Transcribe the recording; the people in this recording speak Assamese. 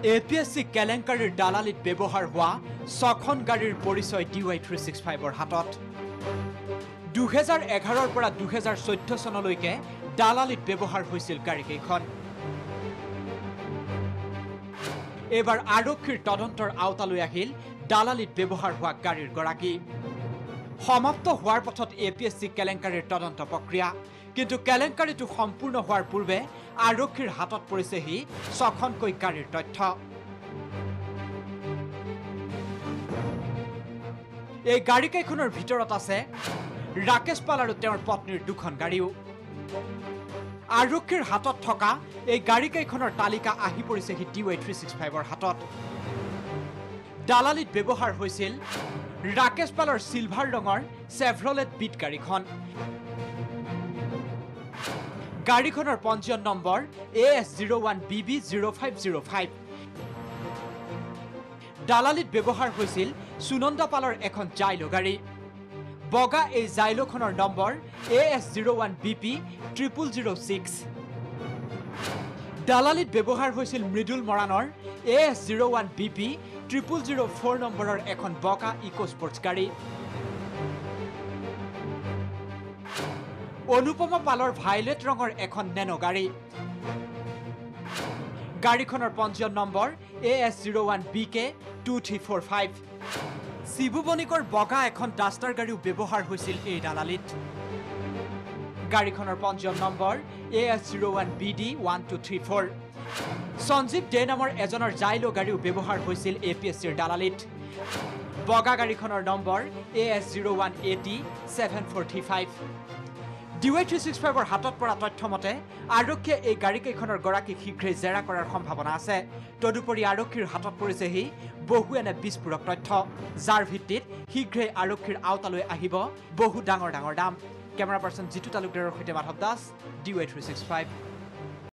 APSC কেলেংকাৰীৰ দালালিত ব্যৱহাৰ হোৱা 6খন গাড়ীৰ পৰিচয় DY365ৰ হাতত 2011ৰ পৰা 2014 চনলৈকে দালালিত ব্যৱহাৰ হৈছিল গাড়ীকেইখন এবাৰ আৰক্ষীৰ তদন্তৰ আওতালৈ আহিল দালালিত ব্যৱহাৰ হোৱা গাড়ীৰ গৰাকী সমাপ্ত হোৱাৰ পথত APSC কেলেংকাৰীৰ তদন্ত প্ৰক্ৰিয়া কিন্তু কেলেংকাৰীটো সম্পূৰ্ণ হোৱাৰ পূৰ্বে আৰক্ষীৰ হাতত পৰিছেহি 6খনকৈ গাড়ীৰ তথ্য এই গাড়ীকেইখনৰ ভিতৰত আছে ৰাকেশ পাল আৰু তেওঁৰ পত্নীৰ দুখন গাড়ীও আৰক্ষীৰ হাতত থকা এই গাড়ীকেইখনৰ তালিকা আহি পৰিছেহি DY365ৰ হাতত দালালিত ব্যৱহাৰ হৈছিল ৰাকেশ পালৰ সিলভাৰ ৰঙৰ চেভ্ৰলেট বিট গাড়ীখন গাড়ীখনৰ পঞ্জীয়ন নম্বৰ AS01BB0505 দালালিত ব্যৱহাৰ হৈছিল সুনন্দা পালৰ এখন জাইলো গাড়ী বগা এই জাইলোখনৰ নম্বৰ AS01BP0006 দালালিত ব্যৱহাৰ হৈছিল মৃদুল মৰাণৰ AS01BP0004 নম্বৰৰ এখন বগা ইকো স্পৰ্টছ গাড়ী অনুপমা পালৰ ভাইলেট ৰঙৰ এখন নেনো গাড়ী গাড়ীখনৰ পঞ্জীয়ন নম্বৰ AS01BK2345 শিবু বণিকৰ বগা এখন ডাষ্টাৰ গাড়ীও ব্যৱহাৰ হৈছিল এই দালালিত গাড়ীখনৰ পঞ্জীয়ন নম্বৰ AS01BD1234 সঞ্জীৱ দে নামৰ এজনৰ জাইলো গাড়ীও ব্যৱহাৰ হৈছিল APSCৰ দালালিত বগা গাড়ীখনৰ নম্বৰ AS01AT745 DY365ৰ হাতত পৰা তথ্য মতে আৰক্ষীয়ে এই গাড়ীকেইখনৰ গৰাকী শীঘ্ৰেই জেৰা কৰাৰ সম্ভাৱনা আছে তদুপৰি আৰক্ষীৰ হাতত পৰিছেহি বহু এনে বিস্ফোৰক তথ্য যাৰ ভিত্তিত শীঘ্ৰেই আৰক্ষীৰ আওতালৈ আহিব বহু ডাঙৰ ডাঙৰ দাম কেমেৰা পাৰ্চন জিতু তালুকদাৰৰ সৈতে মাধৱ দাস DY365